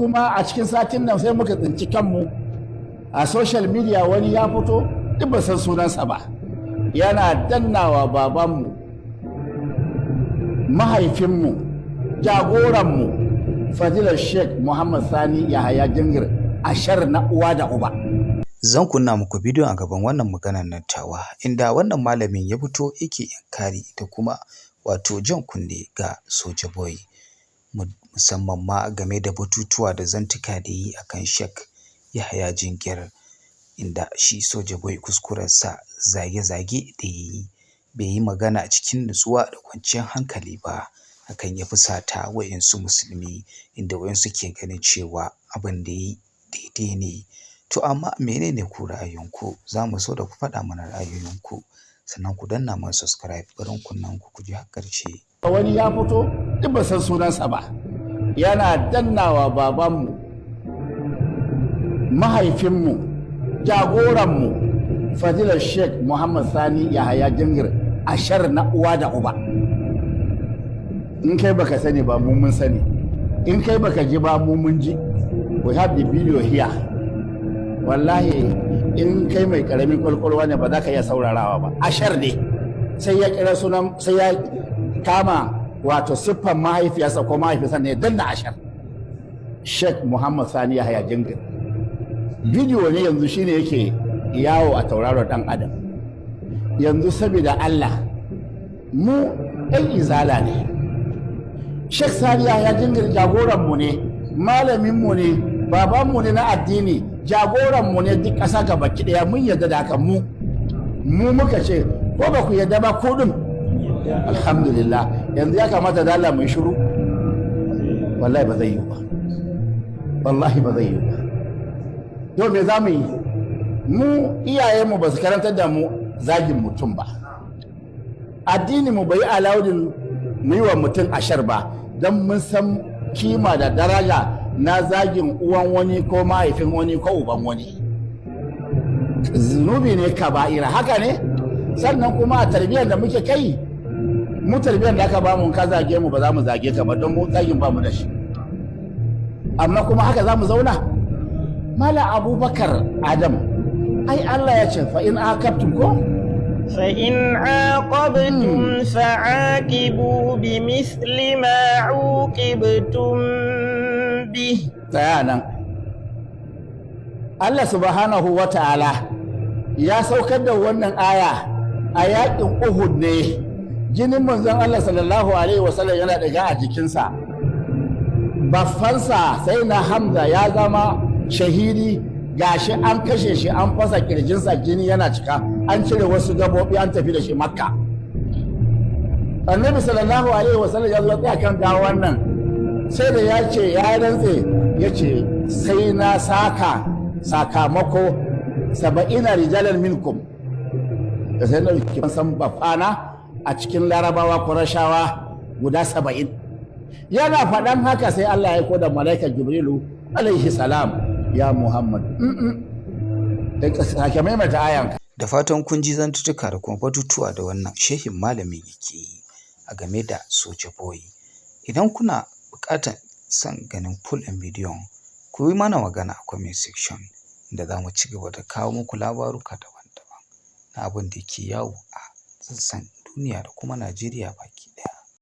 kuma a cikin satin nan sai muka tsinci kanmu a social media wani ya fito duk ba san sunansa ba yana dannawa babanmu, mahaifinmu, jagoranmu fadilar Sheikh Muhammad Sani Yahaya Jingir ashar na uwa da uba. Zan kunna muku bidiyon a gaban wannan maganar nan tawa inda wannan malamin ya fito yake inkari da kuma wato jan kunne ga Soja Boy musamman ma game da batutuwa da zantuka da yi akan Sheikh Yahaya Jingir, inda shi Soja Boy kuskurensa zage-zage da yi bai yi magana cikin nutsuwa da kwanciyar hankali ba, hakan ya fusata wayansu musulmi inda wayansu ke ganin cewa abin da yi daidai ne. To amma menene ku ra'ayinku? Za mu so da ku faɗa mana ra'ayoyinku sannan ku danna mana subscribe barin kunnen ku ji har ƙarshe. Wani ya fito duk ba san sunansa ba yana dannawa babanmu, mahaifinmu, jagoranmu fadilar Sheikh Muhammad Sani Yahaya Jingir ashar na uwa da uba. In kai baka sani ba mu mun sani, in kai baka ji ba mu mun ji. We have the video here. Wallahi in kai mai karamin kwalkwalwa ne ba za ka iya saurarawa ba. Ashar ne sai ya kira sunan, sai ya kama wato siffan mahaifiyarsa ko mahaifiyarsa ne dan da ashar. Sheikh Muhammad Sani Yahaya Jingir. Video ne yanzu shine yake yawo a tauraron dan adam. Yanzu saboda Allah mu ɗan izala ne. Sheikh Sani Yahaya Jingir jagoranmu ne, malaminmu ne, babanmu ne na addini, jagoranmu ne duk ƙasa gaba ɗaya mun yarda da haka mu muka ce ko ba ku yarda ba ko din alhamdulillah. Yanzu ya kamata da Allah mai shiru, wallahi ba zai yi ba, wallahi ba zai yi ba. To me za mu yi? Mu iyayenmu ba su karantar da mu zagin mutum ba, addini mu bai alawudin mu yi wa mutum ashar ba, don mun san kima da daraja na zagin uwan wani ko mahaifin wani ko uban wani. Zunubi ne kaba'ira, haka ne. Sannan kuma a tarbiyyar da muke kai, mu tarbiyyar da aka ba mu ka zage mu ba za mu zage ka ba don mu zagin ba mu da shi, amma kuma haka za mu zauna. Mala Abubakar Adam, ai Allah ya ce fa in akabtum ko فإن عاقبتم فعاقبوا بمثل ما عوقبتم به. Tsayanan Allah subhanahu wa ta'ala ya saukar da wannan aya a yaƙin Uhud ne. Jinin manzon Allah sallallahu alaihi wasallam yana daga a jikinsa. Baffansa sai na Hamza ya zama shahidi, gashi an kashe shi, an fasa kirjinsa, jini yana cika, an cire wasu gabobi an tafi da shi Makka. Annabi sallallahu alaihi wasallam ya zo tsaya kan gawan nan, sai da ya ce ya rantse, ya ce sai na sakamako 70 rijalan minkum, da sai na kiman san bafana a cikin Larabawa Qurayshawa guda 70. Yana faɗan haka sai Allah ya koda malaikar Jibrilu alaihi salam, ya Muhammad da sake maimaita ayanka. Da fatan kun ji zantutuka da kuma batutuwa da wannan shehin malamin yake yi a game da Soja Boy. Idan kuna buƙatar son ganin full ɗin bidiyon, ku yi mana magana a comment section da za mu ci gaba da kawo muku labaruka daban-daban na abin da ke yawo a sassan duniya da kuma Najeriya baki ɗaya.